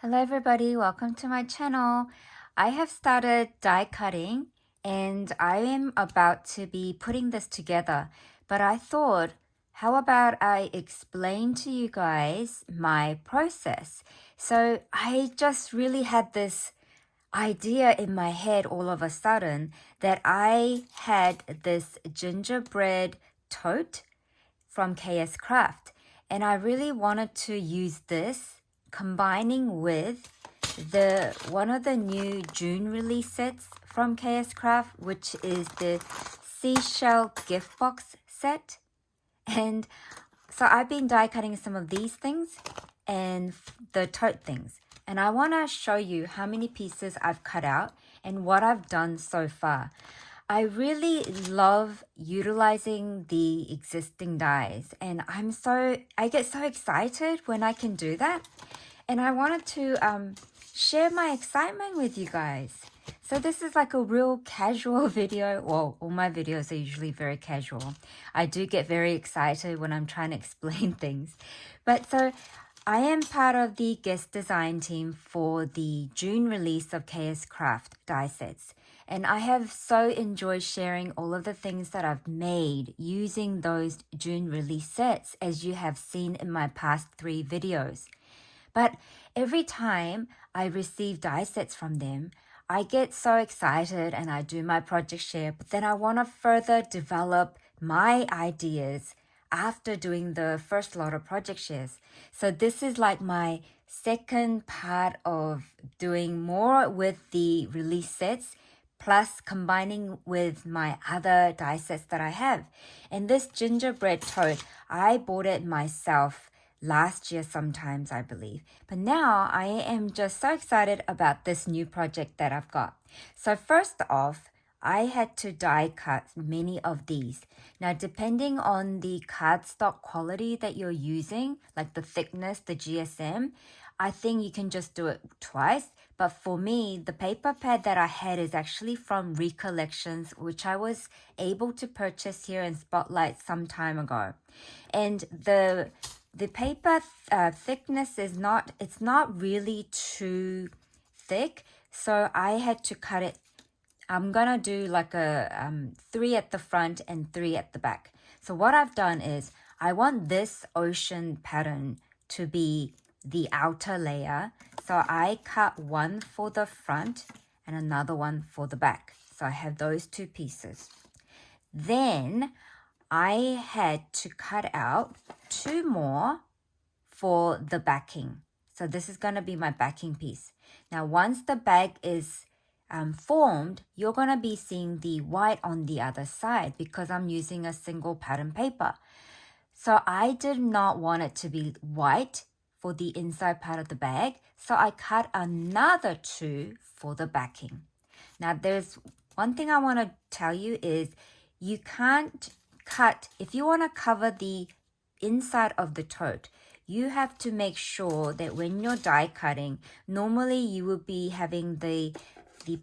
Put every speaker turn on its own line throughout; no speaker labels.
Hello everybody, welcome to my channel. I have started die cutting and I am about to be putting this together, but I thought, how about I explain to you guys my process? So I just really had this idea in my head all of a sudden that I had this gingerbread tote from KS Craft, and I really wanted to use this combining with the one of the new June release sets from KS Craft, which is the Seashell gift box set. And so I've been die cutting some of these things and the tote things. And I want to show you how many pieces I've cut out and what I've done so far. I really love utilizing the existing dies, and I get so excited when I can do that. And I wanted to share my excitement with you guys. So this is like a real casual video. Well, all my videos are usually very casual. I do get very excited when I'm trying to explain things. But so I am part of the guest design team for the June release of KS Craft die sets. And I have so enjoyed sharing all of the things that I've made using those June release sets, as you have seen in my past 3 videos. But every time I receive die sets from them, I get so excited and I do my project share, but then I want to further develop my ideas after doing the first lot of project shares. So this is like my second part of doing more with the release sets, plus combining with my other die sets that I have. And this gingerbread tote, I bought it myself last year sometimes, I believe. But now I am just so excited about this new project that I've got. So first off, I had to die cut many of these. Now, depending on the cardstock quality that you're using, like the thickness, the GSM, I think you can just do it twice. But for me, the paper pad that I had is actually from Recollections, which I was able to purchase here in Spotlight some time ago. And the paper thickness is not really too thick, so I had to cut it. I'm gonna do like a 3 at the front and 3 at the back. So what I've done is I want this ocean pattern to be the outer layer. So I cut one for the front and another one for the back. So I have those 2 pieces. Then I had to cut out 2 more for the backing. So this is going to be my backing piece. Now, once the bag is formed, you're going to be seeing the white on the other side because I'm using a single pattern paper. So I did not want it to be white for the inside part of the bag. So I cut another 2 for the backing. Now, there's one thing I want to tell you is you can't cut, if you want to cover the inside of the tote, you have to make sure that when you're die cutting, normally you will be having the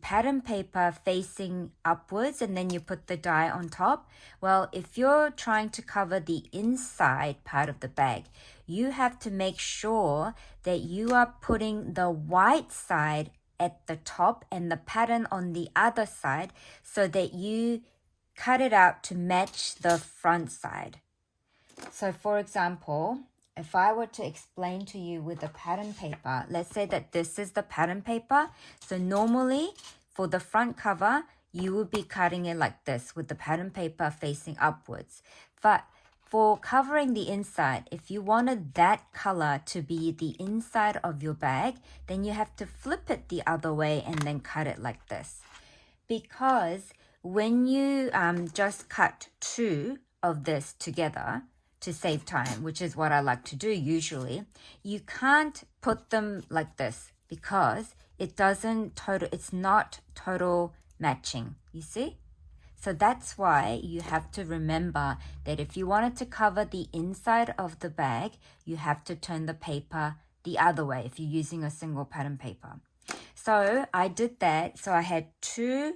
pattern paper facing upwards and then you put the die on top. Well, if you're trying to cover the inside part of the bag, you have to make sure that you are putting the white side at the top and the pattern on the other side so that you cut it out to match the front side. So for example, if I were to explain to you with the pattern paper, let's say that this is the pattern paper. So normally for the front cover, you would be cutting it like this with the pattern paper facing upwards. But for covering the inside, if you wanted that color to be the inside of your bag, then you have to flip it the other way and then cut it like this. Because when you just cut 2 of this together, to save time, which is what I like to do usually, you can't put them like this because it's not total matching, you see? So that's why you have to remember that if you wanted to cover the inside of the bag, you have to turn the paper the other way if you're using a single pattern paper. So I did that. So I had 2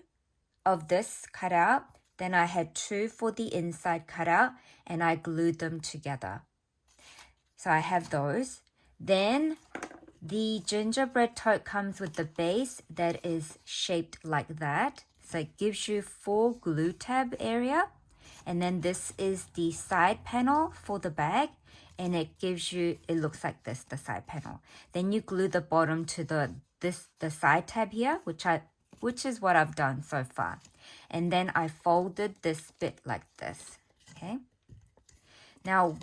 of this cut out. Then I had 2 for the inside cut out and I glued them together. So I have those. Then The gingerbread tote comes with the base that is shaped like that. So it gives you 4 glue tab area. And then this is the side panel for the bag. And it gives you, it looks like this, the side panel. Then you glue the bottom to the side tab here, which is what I've done so far. And then I folded this bit like this, okay? Now,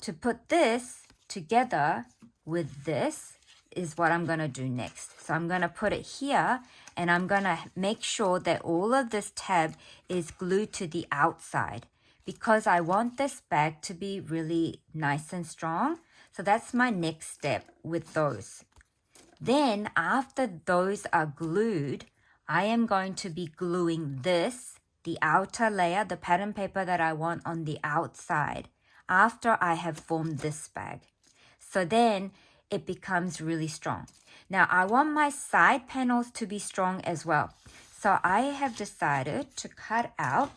to put this together with this is what I'm going to do next. So I'm going to put it here, and I'm going to make sure that all of this tab is glued to the outside because I want this bag to be really nice and strong. So that's my next step with those. Then after those are glued, I am going to be gluing this, the outer layer, the pattern paper that I want on the outside after I have formed this bag. So then it becomes really strong. Now I want my side panels to be strong as well. So I have decided to cut out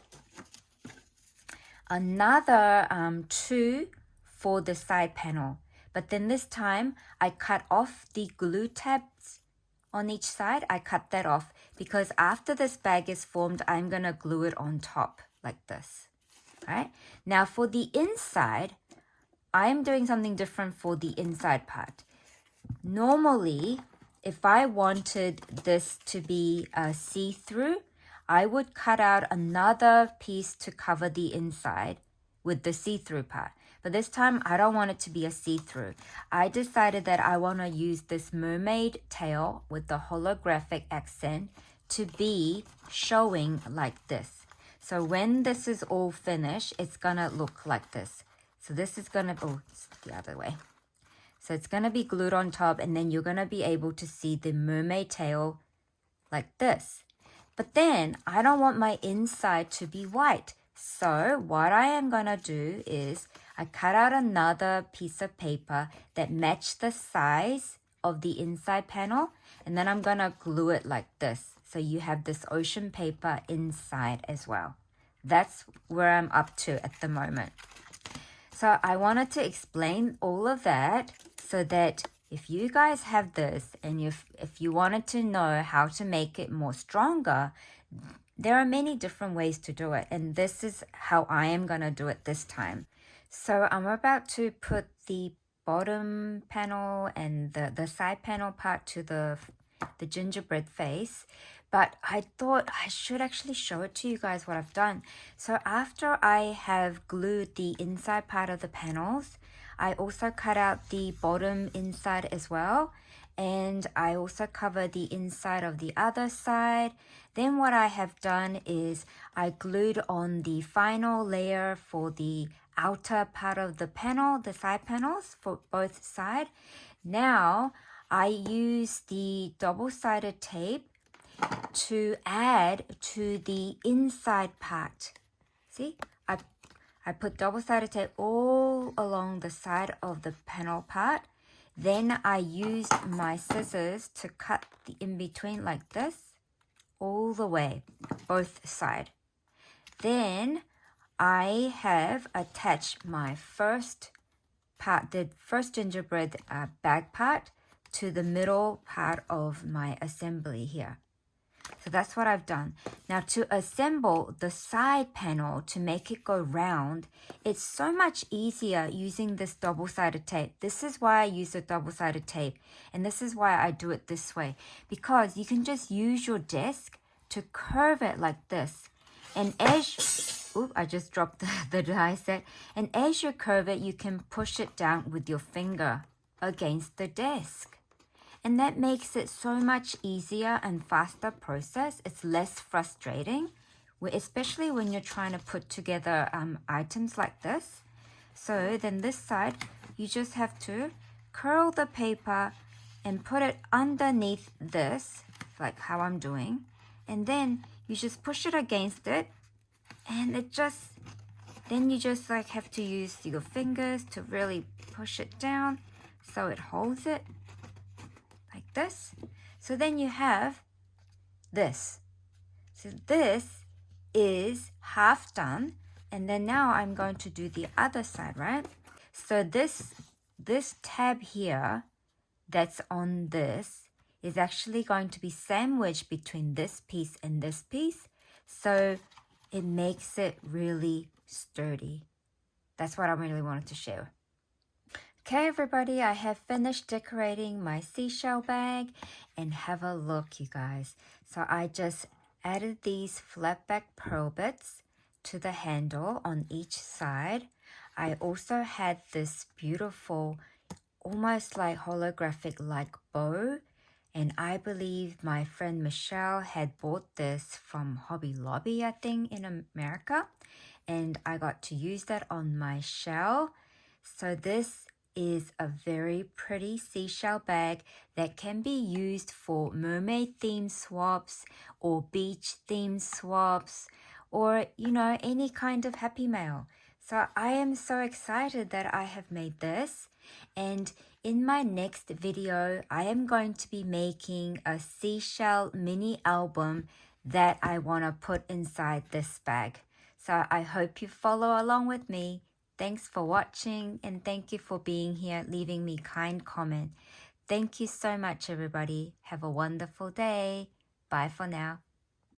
another 2 for the side panel. But then this time I cut off the glue tabs on each side. I cut that off because after this bag is formed, I'm going to glue it on top like this. All right. Now for the inside, I'm doing something different for the inside part. Normally, if I wanted this to be see-through, I would cut out another piece to cover the inside with the see-through part. But this time, I don't want it to be a see-through. I decided that I want to use this mermaid tail with the holographic accent to be showing like this. So when this is all finished, it's going to look like this. So this is going to, oh, it's the other way. So it's going to be glued on top, and then you're going to be able to see the mermaid tail like this. But then I don't want my inside to be white. So what I am going to do is I cut out another piece of paper that matched the size of the inside panel, and then I'm going to glue it like this. So you have this ocean paper inside as well. That's where I'm up to at the moment. So I wanted to explain all of that so that if you guys have this and if you wanted to know how to make it more stronger, there are many different ways to do it. And this is how I am going to do it this time. So I'm about to put the bottom panel and the side panel part to the gingerbread face. But I thought I should actually show it to you guys what I've done. So after I have glued the inside part of the panels, I also cut out the bottom inside as well. And I also cover the inside of the other side. Then what I have done is I glued on the final layer for the outer part of the panel, the side panels for both sides. Now I use the double-sided tape to add to the inside part. See, I put double-sided tape all along the side of the panel part. Then I used my scissors to cut the in-between like this, all the way, both sides. Then I have attached my first part, the first gingerbread bag part, to the middle part of my assembly here. So that's what I've done. Now to assemble the side panel to make it go round, it's so much easier using this double-sided tape. This is why I use the double-sided tape, and this is why I do it this way, because you can just use your desk to curve it like this. And as, I just dropped the die set. And as you curve it, you can push it down with your finger against the desk. And that makes it so much easier and faster process. It's less frustrating, especially when you're trying to put together items like this. So then this side, you just have to curl the paper and put it underneath this, like how I'm doing. And then you just push it against it, and then you just like have to use your fingers to really push it down so it holds it. Like this. So then you have this. So this is half done. And then now I'm going to do the other side, right? So this tab here, that's on this is actually going to be sandwiched between this piece and this piece. So it makes it really sturdy. That's what I really wanted to share. Okay, everybody, I have finished decorating my seashell bag, and have a look, you guys. So I just added these flat back pearl bits to the handle on each side. I also had this beautiful, almost like holographic like bow, and I believe my friend Michelle had bought this from Hobby Lobby, I think, in America, and I got to use that on my shell. So this is a very pretty seashell bag that can be used for mermaid theme swaps or beach theme swaps, or any kind of happy mail. So I am so excited that I have made this, and in my next video I am going to be making a seashell mini album that I want to put inside this bag. So I hope you follow along with me. Thanks for watching, and thank you for being here, leaving me kind comment. Thank you so much, everybody. Have a wonderful day. Bye for now.